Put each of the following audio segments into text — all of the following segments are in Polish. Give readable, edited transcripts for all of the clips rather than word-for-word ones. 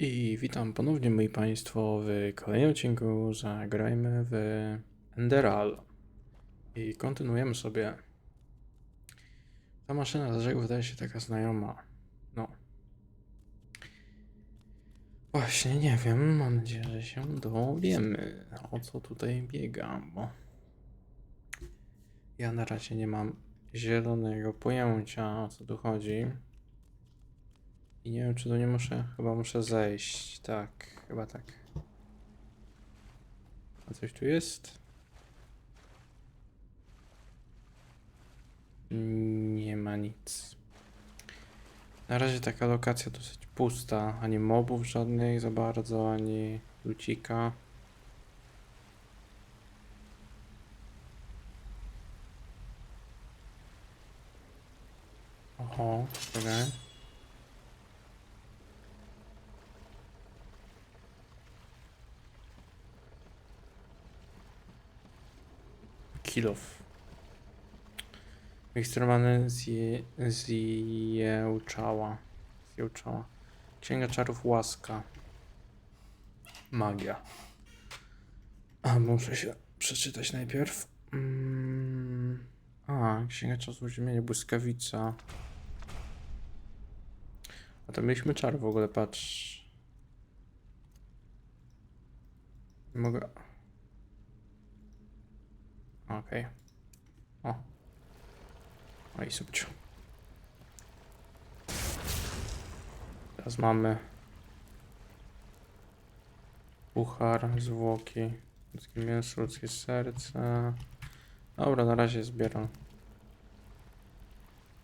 I witam ponownie, moi Państwo, w kolejnym odcinku Zagrajmy w Enderal. I kontynuujemy sobie. Ta maszyna dlaczego wydaje się taka znajoma? No. Właśnie nie wiem, mam nadzieję, że się dowiemy, o co tutaj biega, bo ja na razie nie mam zielonego pojęcia, o co tu chodzi. I nie wiem, czy tu nie muszę, chyba muszę zejść. Tak, chyba tak. A coś tu jest? Nie ma nic. Na razie taka lokacja dosyć pusta. Ani mobów żadnych za bardzo, ani lucika. Oho, czekaj. Kilof. Miksturowany zjełczała. Zjełczała. Księga czarów łaska. Magia. A, muszę się przeczytać najpierw. Księga czarów ziemienia, błyskawica. A to mieliśmy czar w ogóle, patrz. Nie mogę. Okej. O. No i subciu. Teraz mamy puchar, zwłoki, ludzkie mięso, ludzkie serce. Dobra, na razie zbieram.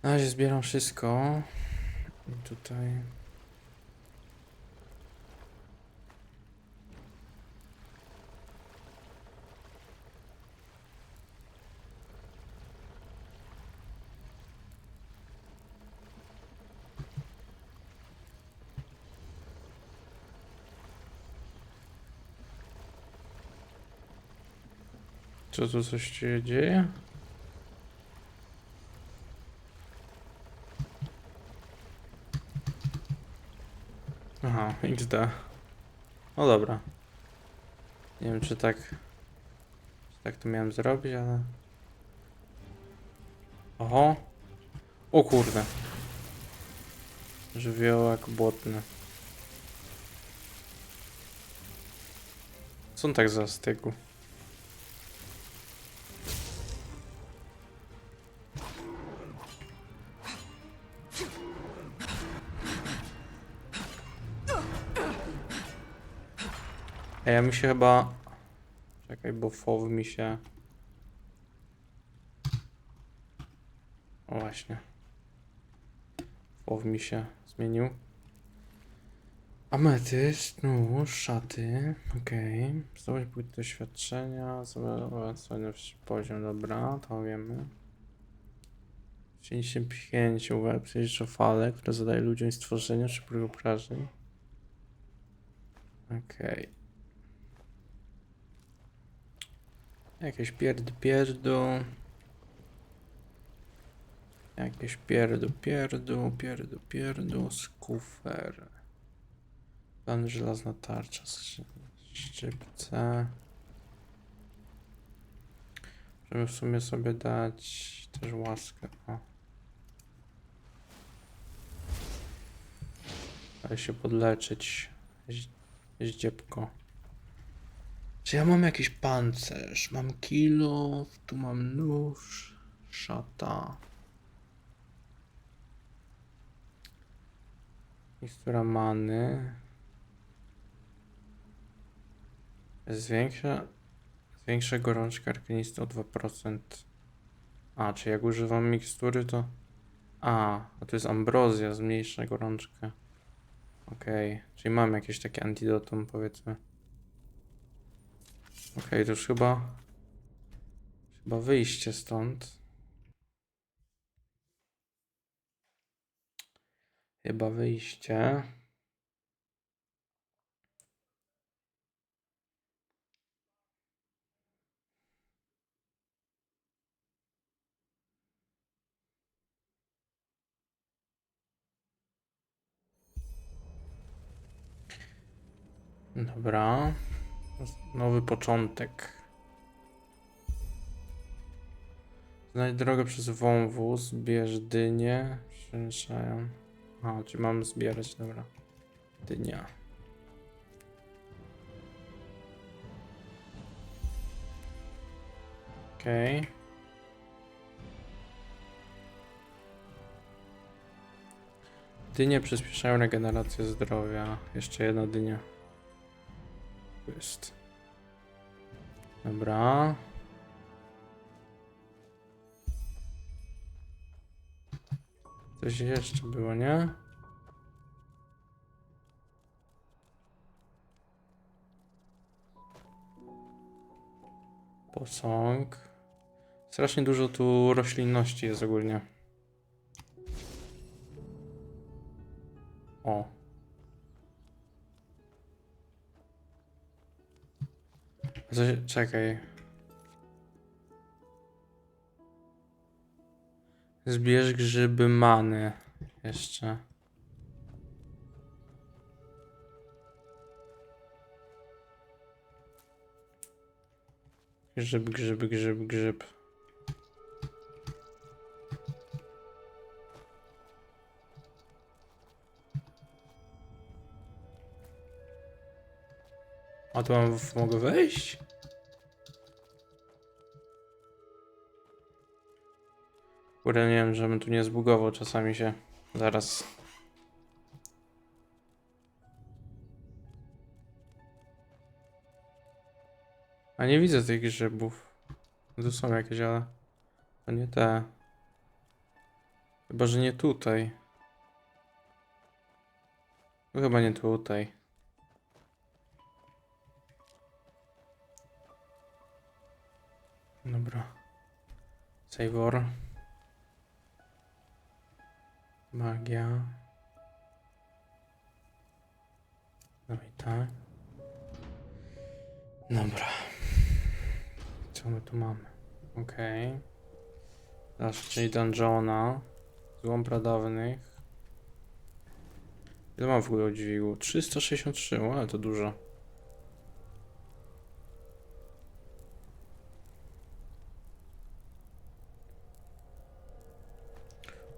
Na razie zbieram wszystko. I tutaj. Co tu coś się dzieje? Aha, XD. No dobra. Nie wiem, czy tak to miałem zrobić, ale... Oho. O kurde. Żywiołak błotny. Co on tak zastygł? Ej, ja mi się chyba... Czekaj, bo fowy mi się... O właśnie. Fowy mi się zmienił. Ametyst, nóż, szaty, okej. Zdobyć punkt doświadczenia, zobacz poziom, dobra, to wiemy. 35 uwag, przejrzą fale, które zadaje ludziom stworzenia szybkich obrażeń. Okej. Jakieś pierdu. Jakieś pierdu. Skufer. Plan żelazna tarcza, szczypce. Możemy w sumie sobie dać też łaskę. O. Ale się podleczyć. Zdziebko. Czy ja mam jakiś pancerz? Mam kilo, tu mam nóż, szata. Mikstura many. Zwiększa gorączkę arkanisty o 2%. Czy jak używam mikstury to... A to jest ambrozja, zmniejsza gorączkę. Okej, czyli mam jakieś takie antidotum, powiedzmy. Okej, to już chyba wyjście stąd. Chyba wyjście. Dobra. Nowy początek. Znajdź drogę przez wąwóz, bierz dynię. Przemieszają. A, czy mam zbierać, dobra. Dynia. Okej. Okay. Dynie przyspieszają regenerację zdrowia. Jeszcze jedna dynia. Tu jest. Dobra. Coś jeszcze było, nie? Posąg. Strasznie dużo tu roślinności jest ogólnie. O. Czekaj. Zbierz grzyby many. Jeszcze. Grzyb. A tu mogę wejść? Kurde, nie wiem, żebym tu nie zbugował, czasami się zaraz. A nie widzę tych grzybów. Tu są jakieś, ale to nie te. Chyba, że nie tutaj. To chyba nie tutaj. Dobra. Savor. Magia. No i tak. Dobra. Co my tu mamy? Okej. Okay. Dalsze, czyli dungeona. Złom pradawnych. Ile mam w ogóle o dźwigu? 363, ale to dużo.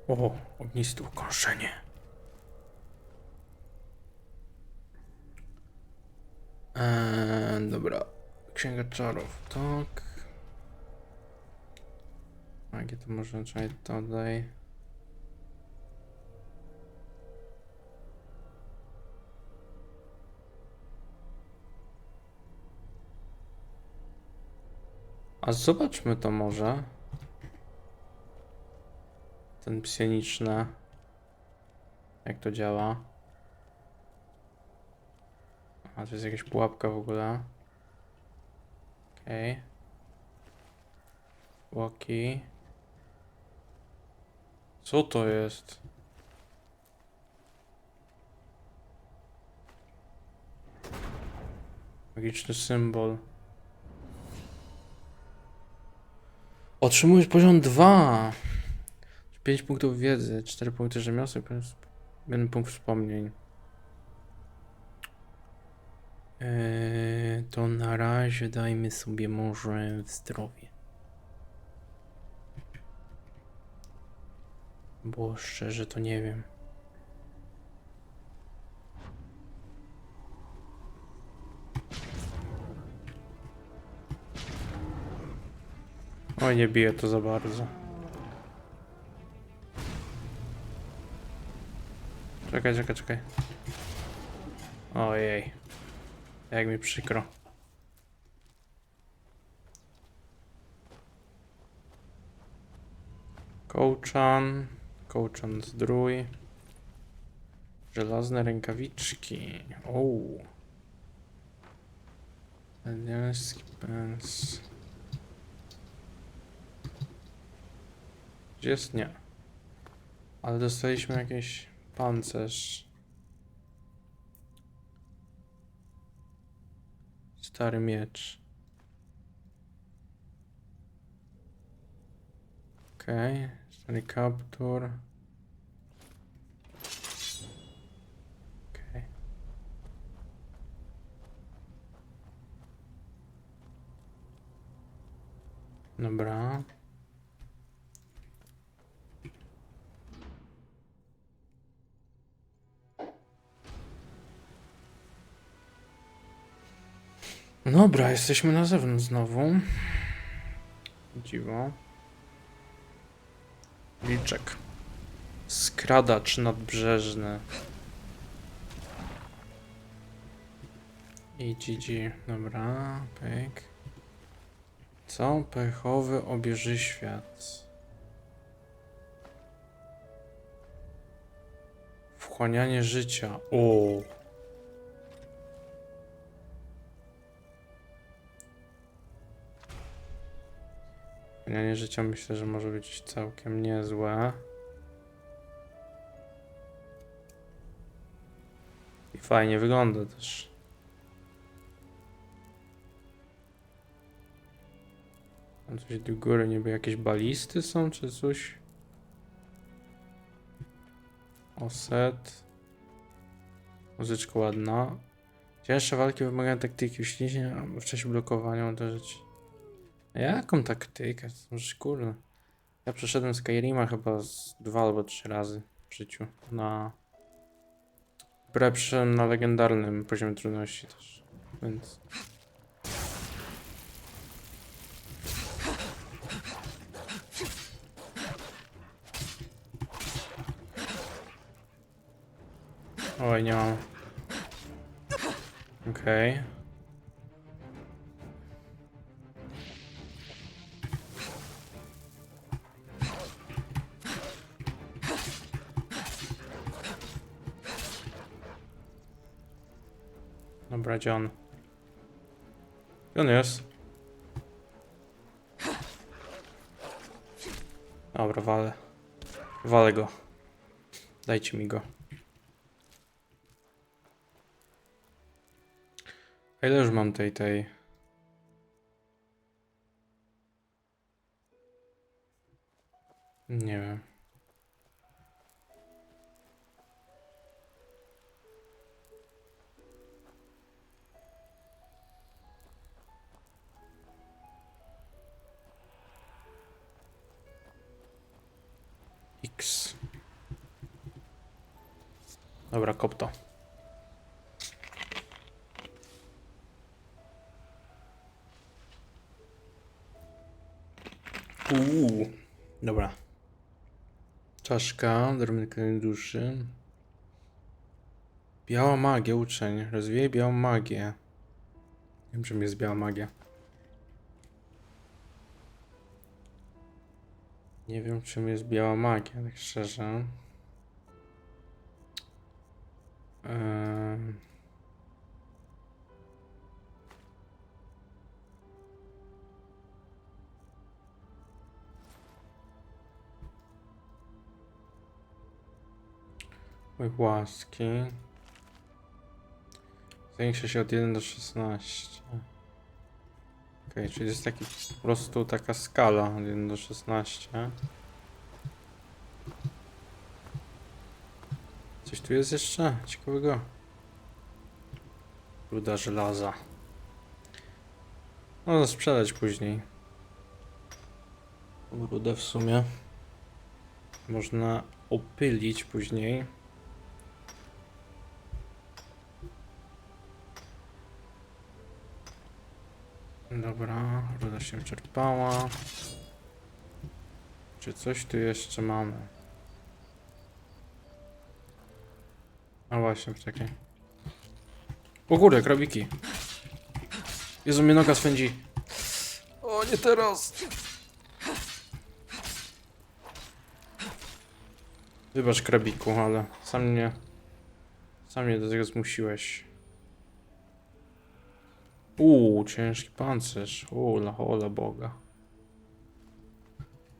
O, ogniste ukąszenie. Dobra. Księga czarów, tak. Jakie to można czekać tutaj? A zobaczmy to może. Ten psioniczny. Jak to działa? A to jest jakaś pułapka w ogóle. Okej. Łoki. Co to jest? Magiczny symbol. Otrzymujesz poziom 2. 5 punktów wiedzy, 4 punkty rzemiosła, 1 punkt wspomnień. To na razie dajmy sobie może w zdrowie. Bo szczerze to nie wiem. Oj, nie bije to za bardzo. Czekaj. Ojej. Jak mi przykro. Kołczan zdrój. Żelazne rękawiczki. Ooo. Anielski pens. Gdzie jest? Nie. Ale dostaliśmy jakiś pancerz. Stary miecz. Okej. Stary kaptur. Okej. Dobra. Dobra, jesteśmy na zewnątrz znowu. Dziwo. Wilczek. Skradacz nadbrzeżny. I GG. Dobra, pyk. Co? Pechowy obieży świat. Wchłanianie życia. O. Wchłanianie życia myślę, że może być całkiem niezłe. I fajnie wygląda też. Tam coś do góry, niby jakieś balisty są, czy coś? Oset. Muzyczka ładna. Cięższe walki wymagają taktyki, uśnięcia w czasie blokowania uderzyć. A jaką taktykę? Może kurde. Ja przeszedłem Skyrima chyba z 2 albo 3 razy w życiu. Prawie przeszedłem na legendarnym poziomie trudności też. Więc... Oj, nie mam. Okej. Dobra, gdzie on? Gdzie on jest? Dobra, walę. Walę go. Dajcie mi go. A ile już mam tej? Nie wiem. X. Dobra, kop to. Dobra. Czaszka, drobny duszy. Biała magia, uczeń. Rozwijaj białą magię. Wiem, czym jest biała magia. Nie wiem, czym jest biała magia, tak szczerze. Mój łaski. Zwiększa się od 1 do 16. Okej, czyli jest taki po prostu taka skala od 1 do 16. Coś tu jest jeszcze ciekawego? Ruda żelaza. Można sprzedać później. Rudę w sumie można opylić później. Dobra, ruda się wyczerpała. Czy coś tu jeszcze mamy? A właśnie, czekaj. O kurde, krabiki. Jezu, mnie noga swędzi. O, nie teraz. Wybacz, krabiku, ale sam mnie do tego zmusiłeś. Ciężki pancerz. Ola Boga.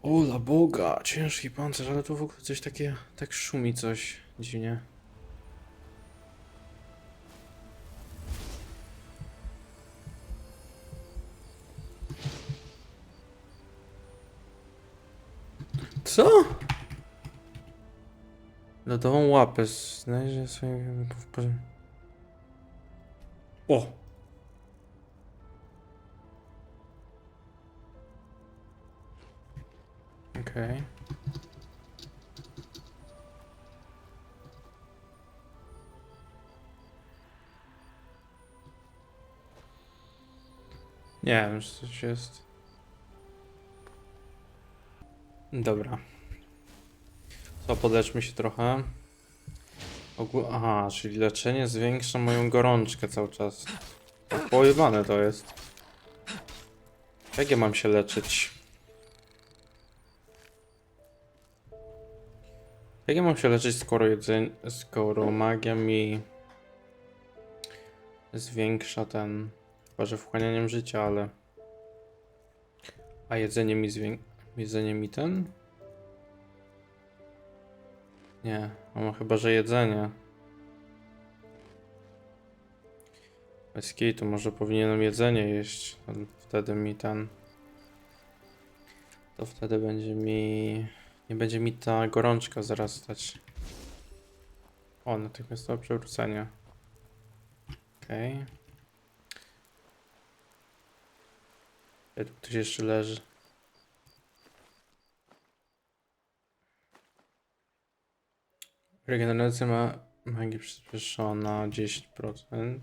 Ola Boga, ciężki pancerz, ale tu w ogóle coś takie, tak szumi coś dziwnie. Co? Lodową łapę znajdzie swoim... O! Okej. Nie wiem, czy coś jest. Dobra. To podleczmy się trochę. Aha, czyli leczenie zwiększa moją gorączkę cały czas. Pojebane to jest. Jak ja mam się leczyć? Jak ja mam się leczyć, skoro magia mi zwiększa ten... Chyba, że wchłanianiem życia, ale... A jedzenie mi Jedzenie mi ten? Nie, mam chyba, że jedzenie. Bez kitu, może powinienem jedzenie jeść. Wtedy mi ten... To wtedy będzie mi... Nie będzie mi ta gorączka zarastać. O, natychmiastowe przewrócenie. Okej. Tu ktoś jeszcze leży. Regeneracja ma magii przyspieszona 10%.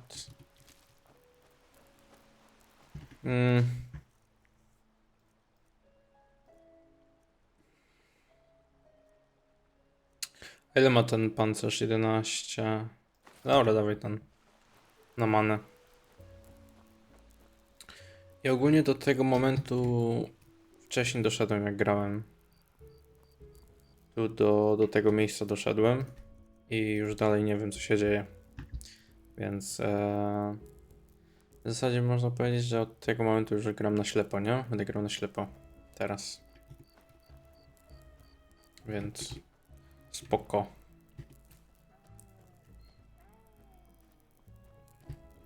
A ile ma ten pancerz? 11. Dobra, dawaj ten. Na manę. I ogólnie do tego momentu wcześniej doszedłem, jak grałem. Tu do tego miejsca doszedłem. I już dalej nie wiem, co się dzieje. Więc w zasadzie można powiedzieć, że od tego momentu już gram na ślepo, nie? Będę grał na ślepo. Teraz. Więc spoko.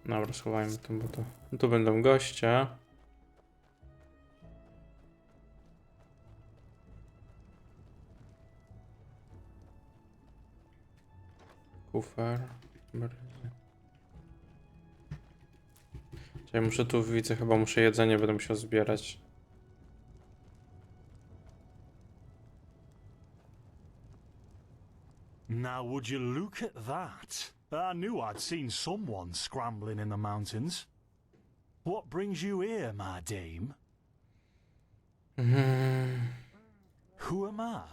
Dobra, schowajmy to, bo to... Tu będą goście. Kufer. Czyli muszę tu, widzę, chyba muszę jedzenie, będę musiał zbierać. Now would you look at that? I knew I'd seen someone scrambling in the mountains. What brings you here, my dame? Who am I?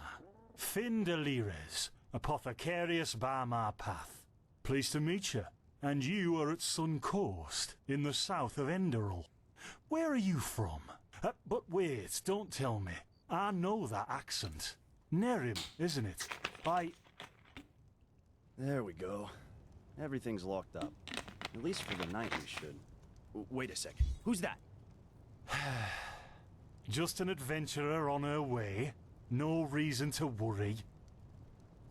Finn de Lires, apothecarius by my path. Pleased to meet you. And you are at Sun Coast, in the south of Enderal. Where are you from? But wait, don't tell me. I know that accent. Nerim, isn't it? There we go. Everything's locked up. At least for the night we should. Wait a second. Who's that? Just an adventurer on her way. No reason to worry.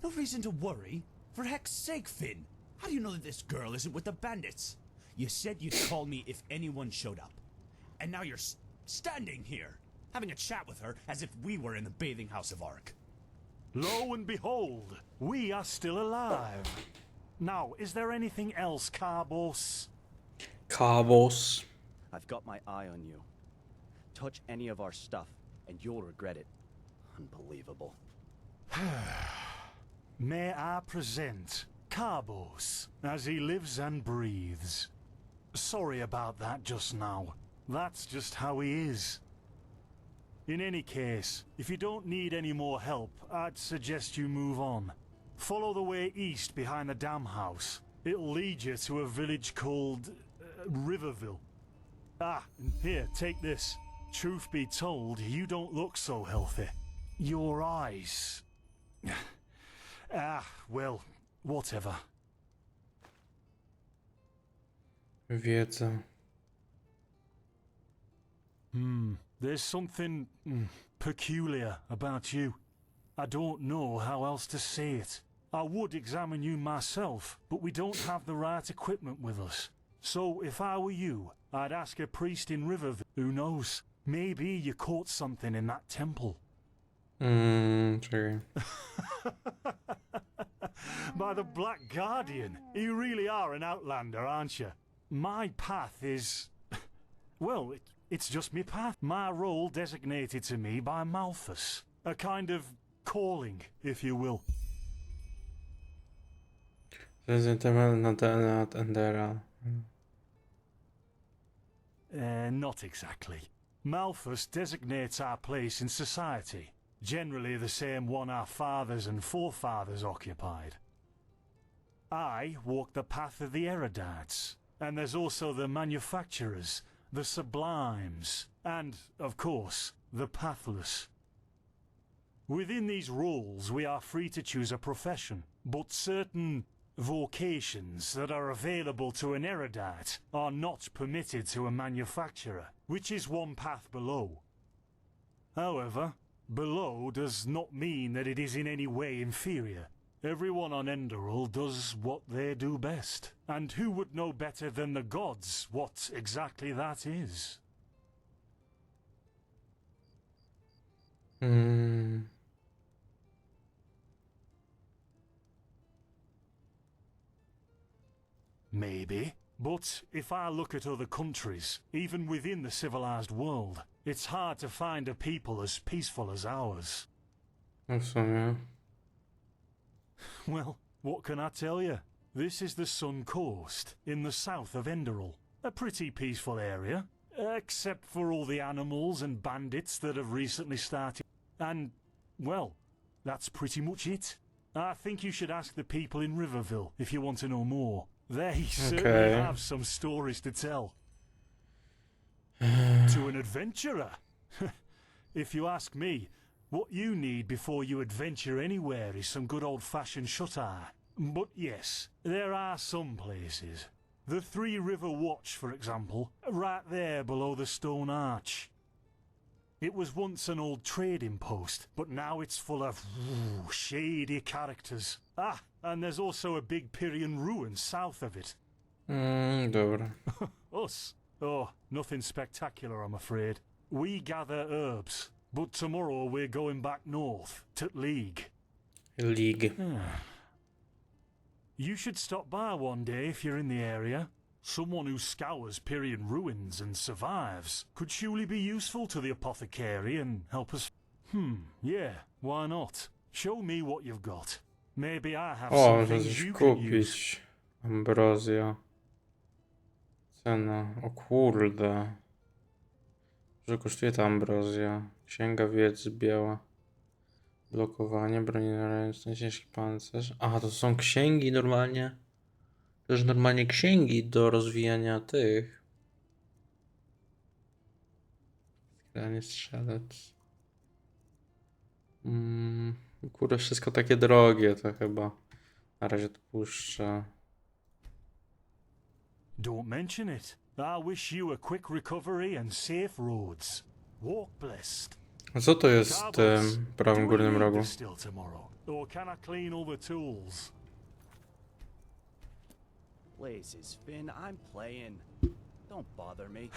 No reason to worry? For heck's sake, Finn! How do you know that this girl isn't with the bandits? You said you'd call me if anyone showed up. And now you're standing here, having a chat with her as if we were in the bathing house of Ark. Lo and behold, we are still alive. Now, is there anything else, Carbos? Cabos. I've got my eye on you. Touch any of our stuff, and you'll regret it. Unbelievable. May I present Carbos, as he lives and breathes. Sorry about that just now. That's just how he is. In any case, if you don't need any more help, I'd suggest you move on. Follow the way east behind the dam house. It'll lead you to a village called Riverville. Ah, and here, take this. Truth be told, you don't look so healthy. Your eyes... well, whatever. Wiedza. There's something peculiar about you. I don't know how else to say it. I would examine you myself, but we don't have the right equipment with us. So if I were you, I'd ask a priest in Riverville. Who knows? Maybe you caught something in that temple. Czekaj. By the Black Guardian, you really are an outlander, aren't you? My path is... well, it's just me path. My role designated to me by Malthus. A kind of calling, if you will. Prezentował na temat Enderal. Not exactly. Malthus designates our place in society, generally the same one our fathers and forefathers occupied. I walk the path of the erudites, and there's also the manufacturers, the sublimes, and, of course, the pathless. Within these roles, we are free to choose a profession, but certain vocations that are available to an erudite are not permitted to a manufacturer, which is one path below. However, below does not mean that it is in any way inferior. Everyone on Enderal does what they do best, and who would know better than the gods what exactly that is? Maybe. But if I look at other countries, even within the civilized world, it's hard to find a people as peaceful as ours. No w sumie. Well, what can I tell you? This is the Sun Coast, in the south of Enderal. A pretty peaceful area, except for all the animals and bandits that have recently started. And, well, that's pretty much it. I think you should ask the people in Riverville if you want to know more. They certainly have some stories to tell. To an adventurer. If you ask me, what you need before you adventure anywhere is some good old-fashioned shut-eye. But yes, there are some places. The Three River Watch, for example, right there below the stone arch. It was once an old trading post, but now it's full of shady characters. Ah, and there's also a big Pyrian ruin south of it. Dobra. Us? Oh, nothing spectacular, I'm afraid. We gather herbs, but tomorrow we're going back north, to League. League. You should stop by one day if you're in the area. Someone who scours Pyrian ruins and survives could surely be useful to the apothecary and help us. Yeah, why not? Show me what you've got. Maybe I have O, some muszę things coś you can use. kupić. Ambrozja. Cena. O kurde. Że kosztuje ta ambrozja? Księga wiedzy biała. Blokowanie, broni ręczne, ciężki pancerz. Aha, to są księgi normalnie. Też normalnie księgi do rozwijania tych. Skrajnie strzelec. Kurde, wszystko takie drogie, to chyba na razie to puszczę. Don't mention it. I wish you a quick recovery and safe roads. Walk blessed. A co to jest w Carbos, tym prawym do we górnym need rogu? this still tomorrow? Or can I clean all the tools? Places, Finn, I'm playing. Don't bother me.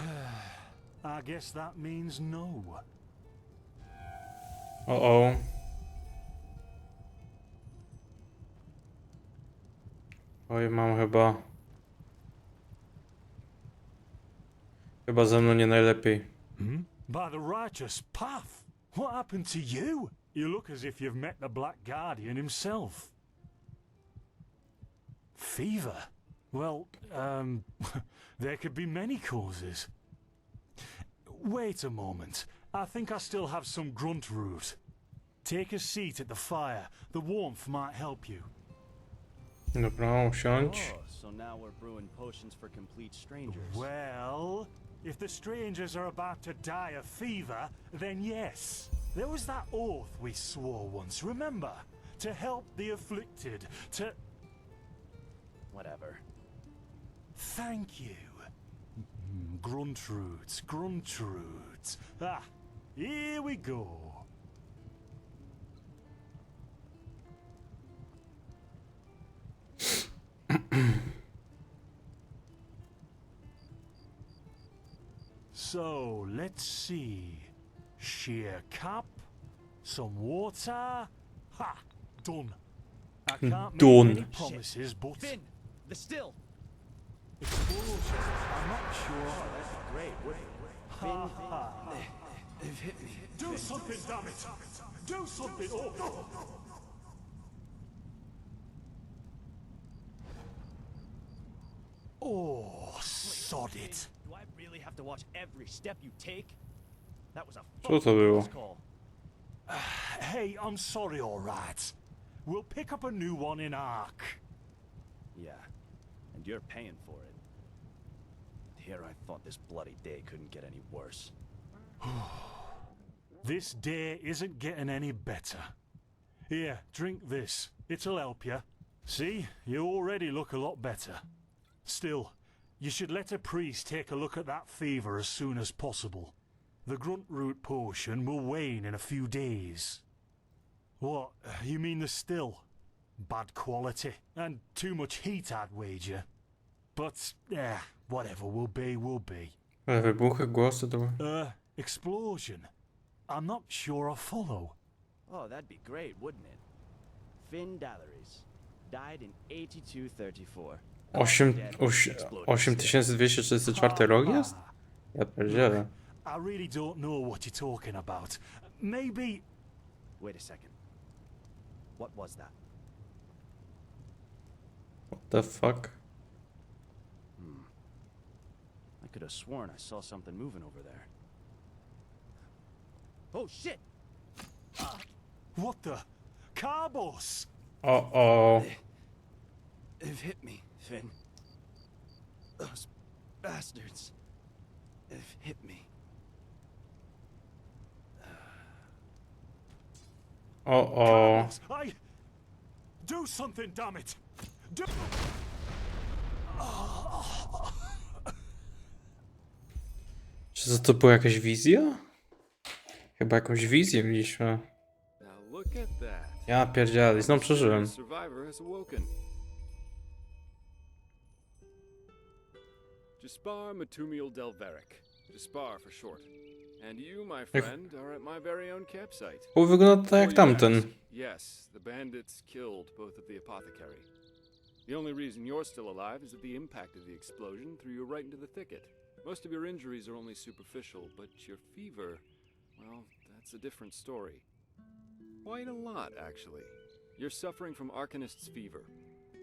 I guess that means no. O. Oj, mam chyba. Chyba ze mną nie najlepiej. By the righteous path. What happened to you? You look as if you've met the Black Guardian himself. Fever? Well, there could be many causes. Wait a moment. I think I still have some grunt root. Take a seat at the fire. The warmth might help you. Dobra, usiądź. Oh, so now we're brewing potions for complete strangers. Well, if the strangers are about to die of fever, then yes. There was that oath we swore once, remember? To help the afflicted, to... Whatever. Thank you. Gruntroots, gruntroots. Ah, here we go. So, let's see. Sheer cup, some water. Ha! Done. I can't Done. make any promises, but... Finn, the still. Exposure, I'm not sure. Great, wouldn't it? Ha ha. They've hit me. Do something, damn it! Do something! Oh! Oh, sod it! Do I really have to watch every step you take? That was a Co to fucking było? close call. Hey, I'm sorry, alright. We'll pick up a new one in Ark. Yeah, and you're paying for it. Here I thought this bloody day couldn't get any worse. This day isn't getting any better. Here, drink this. It'll help you. See, you already look a lot better. Still, you should let a priest take a look at that fever as soon as possible. The grunt root potion will wane in a few days. What, you mean the still? Bad quality, and too much heat, I'd wager. But, whatever will be, will be. Ale wybuchy, głosy to... Explosion? I'm not sure I follow. Oh, that'd be great, wouldn't it? Finn Dalleries. Died in 8234. 8234 rok jest? Ja pierdzielę. I really don't know what you're talking about. Maybe... Wait a second. What was that? What the fuck? I could have sworn I saw something moving over there. Oh shit! What the? Carbos! O. They've hit me, Finn. Those bastards. They've hit me. O. I... Do something, damn it! Do... Czy to była jakaś wizja? Chyba jakąś wizję mieliśmy. Now look at that. Ja pierdzielę, znowu przeżyłem. Survivor has awoken. Jaspar Matumiel Delveric. Jaspar for short. And you, my friend, are at my very own campsite. Bo wygląda tak jak Before you ask, tamten. Yes, the bandits killed both of the apothecary. The only reason you're still alive is that the impact of the explosion threw you right into the thicket. Most of your injuries are only superficial, but your fever, well, that's a different story. Quite a lot, actually. You're suffering from Arcanist's fever.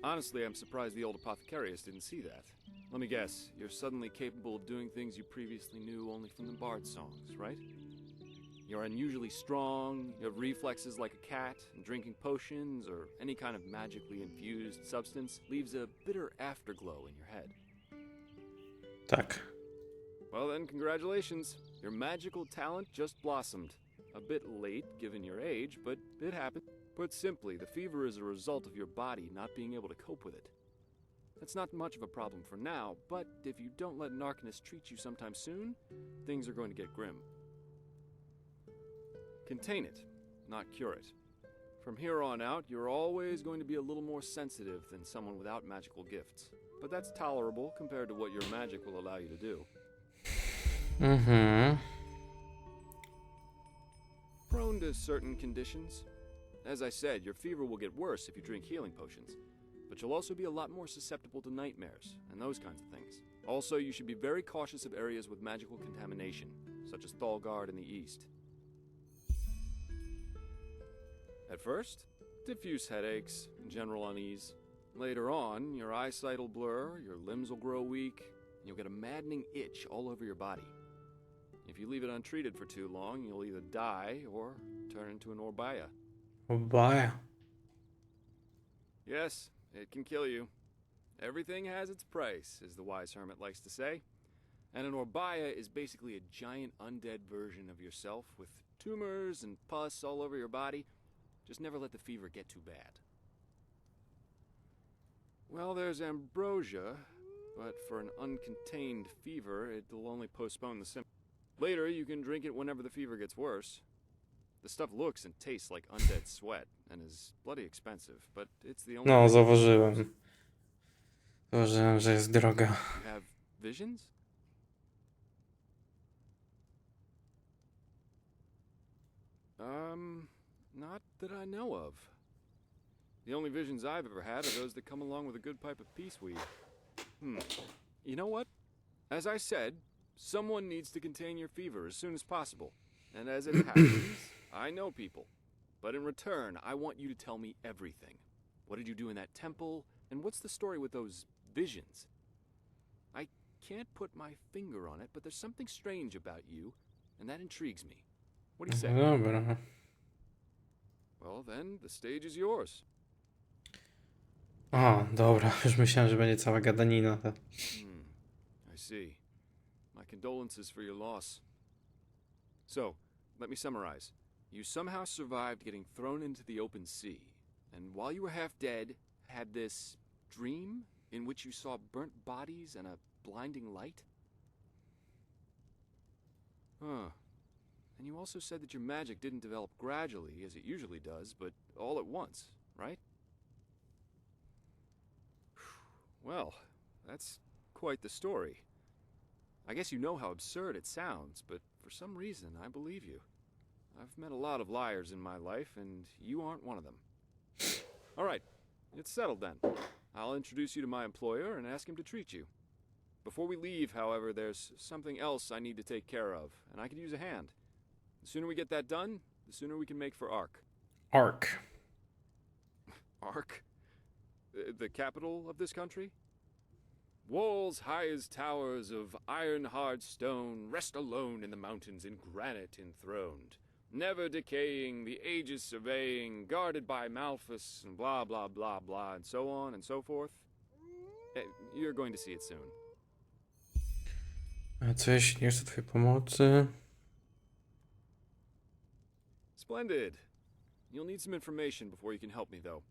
Honestly, I'm surprised the old apothecarius didn't see that. Let me guess, you're suddenly capable of doing things you previously knew only from the bard songs, right? You're unusually strong, you have reflexes like a cat, and drinking potions or any kind of magically infused substance leaves a bitter afterglow in your head. Tak. Well then, congratulations. Your magical talent just blossomed. A bit late, given your age, but it happened. Put simply, the fever is a result of your body not being able to cope with it. That's not much of a problem for now, but if you don't let an Arcanist treat you sometime soon, things are going to get grim. Contain it, not cure it. From here on out, you're always going to be a little more sensitive than someone without magical gifts. But that's tolerable compared to what your magic will allow you to do. Mhm. Prone to certain conditions. As I said, your fever will get worse if you drink healing potions. But you'll also be a lot more susceptible to nightmares and those kinds of things. Also, you should be very cautious of areas with magical contamination, such as Thalgard in the east. At first, diffuse headaches and general unease. Later on, your eyesight will blur, your limbs will grow weak, and you'll get a maddening itch all over your body. If you leave it untreated for too long, you'll either die or turn into an Orbaya. Obaja. Yes, it can kill you. Everything has its price, as the wise hermit likes to say. And an Orbaya is basically a giant undead version of yourself with tumors and pus all over your body. Just never let the fever get too bad. Well, there's ambrosia, but for an uncontained fever, it'll only postpone the symptoms. Later, you can drink it whenever the fever gets worse. The stuff looks and tastes like undead sweat, and is bloody expensive, but it's the only... No, zauważyłem. Zauważyłem, że jest droga. You have visions? Not that I know of. The only visions I've ever had are those that come along with a good pipe of peaceweed. You know what? As I said, someone needs to contain your fever as soon as possible. And as it happens, I know people. But in return, I want you to tell me everything. What did you do in that temple? And what's the story with those visions? I can't put my finger on it, but there's something strange about you, and that intrigues me. What do you say? No dobra. Well, then, the stage is yours. A, dobra, już myślałem, że będzie cała gadanina. I see. My condolences for your loss. So, let me summarize. You somehow survived getting thrown into the open sea, and while you were half dead, had this dream in which you saw burnt bodies and a blinding light? Huh. And you also said that your magic didn't develop gradually, as it usually does, but all at once, right? Well, that's quite the story. I guess you know how absurd it sounds, but for some reason, I believe you. I've met a lot of liars in my life, and you aren't one of them. All right, it's settled then. I'll introduce you to my employer and ask him to treat you. Before we leave, however, there's something else I need to take care of, and I could use a hand. The sooner we get that done, the sooner we can make for Ark. Ark. Ark? The capital of this country? Walls high as towers of iron-hard stone rest alone in the mountains in granite enthroned, never decaying, the ages surveying, guarded by Malphus, and blah, blah, blah, blah, and so on and so forth. You're going to see it soon. A co jeśli nie chcę twojej pomocy? Splendid. You'll need some information before you can help me, though.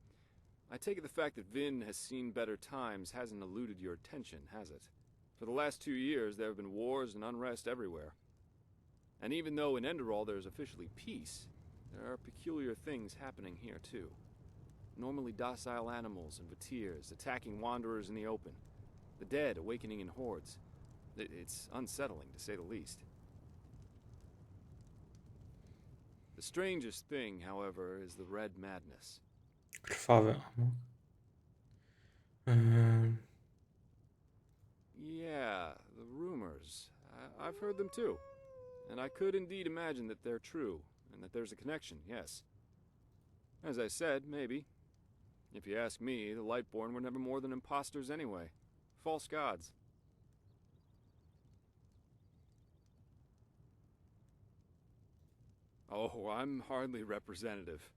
I take it the fact that Vin has seen better times hasn't eluded your attention, has it? For the last 2 years, there have been wars and unrest everywhere. And even though in Enderal there's officially peace, there are peculiar things happening here, too. Normally docile animals and Vatirs attacking wanderers in the open. The dead awakening in hordes. It's unsettling, to say the least. The strangest thing, however, is the Red Madness. Krwawy amok. Yeah, the rumors. I've heard them too. And I could indeed imagine that they're true, and that there's a connection, yes. As I said, maybe. If you ask me, the Lightborn were never more than imposters anyway. False gods. Oh, I'm hardly representative.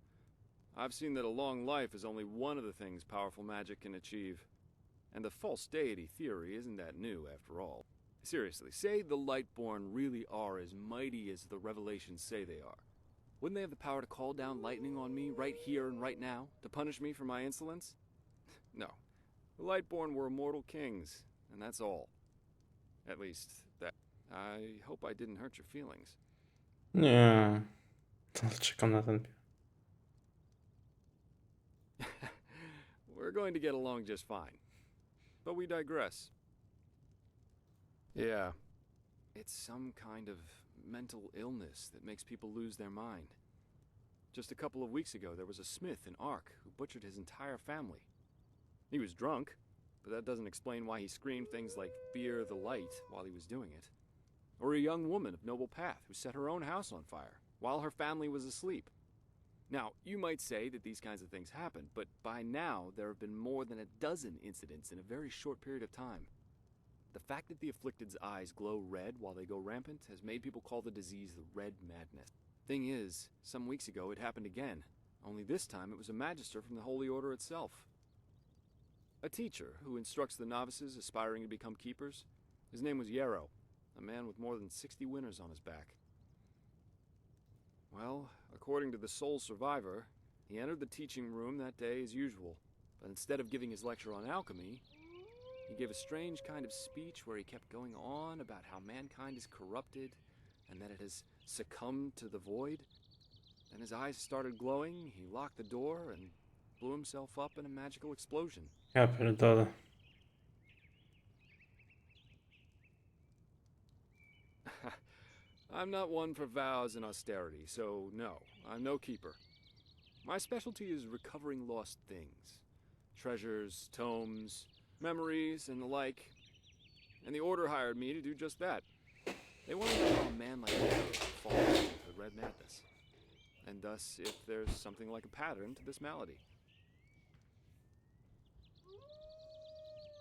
I've seen that a long life is only one of the things powerful magic can achieve. And the false deity theory isn't that new, after all. Seriously, say the Lightborn really are as mighty as the revelations say they are. Wouldn't they have the power to call down lightning on me right here and right now, to punish me for my insolence? No. The Lightborn were immortal kings, and that's all. At least, that... I hope I didn't hurt your feelings. Nie. To czekam na ten. We're going to get along just fine. But we digress. Yeah. It's some kind of mental illness that makes people lose their mind. Just a couple of weeks ago, there was a smith in Ark who butchered his entire family. He was drunk, but that doesn't explain why he screamed things like "Fear the light" while he was doing it. Or a young woman of noble path who set her own house on fire while her family was asleep. Now, you might say that these kinds of things happen, but by now there have been more than a dozen incidents in a very short period of time. The fact that the afflicted's eyes glow red while they go rampant has made people call the disease the Red Madness. Thing is, some weeks ago it happened again, only this time it was a magister from the Holy Order itself. A teacher who instructs the novices aspiring to become keepers. His name was Yarrow, a man with more than 60 winners on his back. Well, according to the sole survivor, he entered the teaching room that day as usual, but instead of giving his lecture on alchemy, he gave a strange kind of speech where he kept going on about how mankind is corrupted and that it has succumbed to the void. Then his eyes started glowing, he locked the door and blew himself up in a magical explosion. Ja pierdolę. I'm not one for vows and austerity, so no, I'm no keeper. My specialty is recovering lost things. Treasures, tomes, memories, and the like. And the Order hired me to do just that. They wanted to know how a man like me would fall into the red madness, and thus if there's something like a pattern to this malady.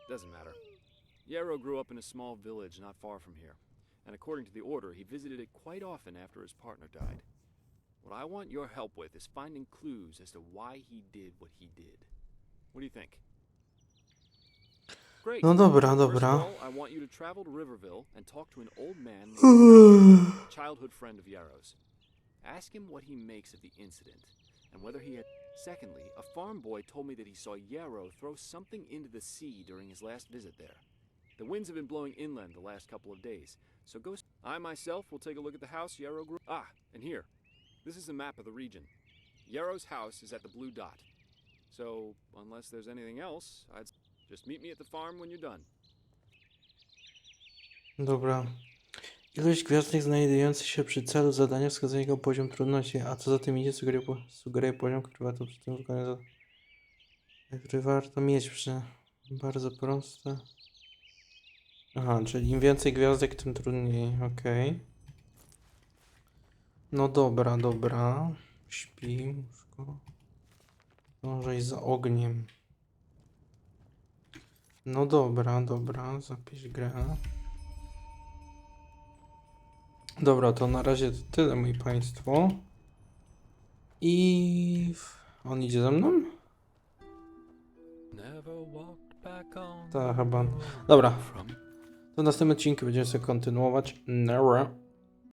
Doesn't matter. Yarrow grew up in a small village not far from here, and according to the Order, he visited it quite often after his partner died. What I want your help with is finding clues as to why he did what he did. What do you think? Great. No dobra, First of dobra. all, I want you to travel to Riverville and talk to an old man named a childhood friend of Yarrow's. Ask him what he makes of the incident, and whether he had... Secondly, a farm boy told me that he saw Yarrow throw something into the sea during his last visit there. The winds have been blowing inland the last couple of days, so go... I myself will take a look at the house Yarrow grew... Ah, and here. This is a map of the region. Yarrow's house is at the blue dot. So, unless there's anything else, I'd... Just meet me at the farm when you're done. Dobra. Ilość gwiazdek znajdujących się przy celu zadania wskazuje jego poziom trudności, a co za tym idzie, sugeruje poziom, który warto przy tym wykonaniu, który warto mieć przy... Bardzo proste. Aha, czyli im więcej gwiazdek, tym trudniej. Okej. No dobra, dobra. Śpi, łóżko. Dążaj za ogniem. No dobra, dobra. Zapisz grę. Dobra, to na razie to tyle, moi państwo. I... On idzie ze mną? Tak, chyba. Dobra. To w następnym odcinku będziemy sobie kontynuować. Nara.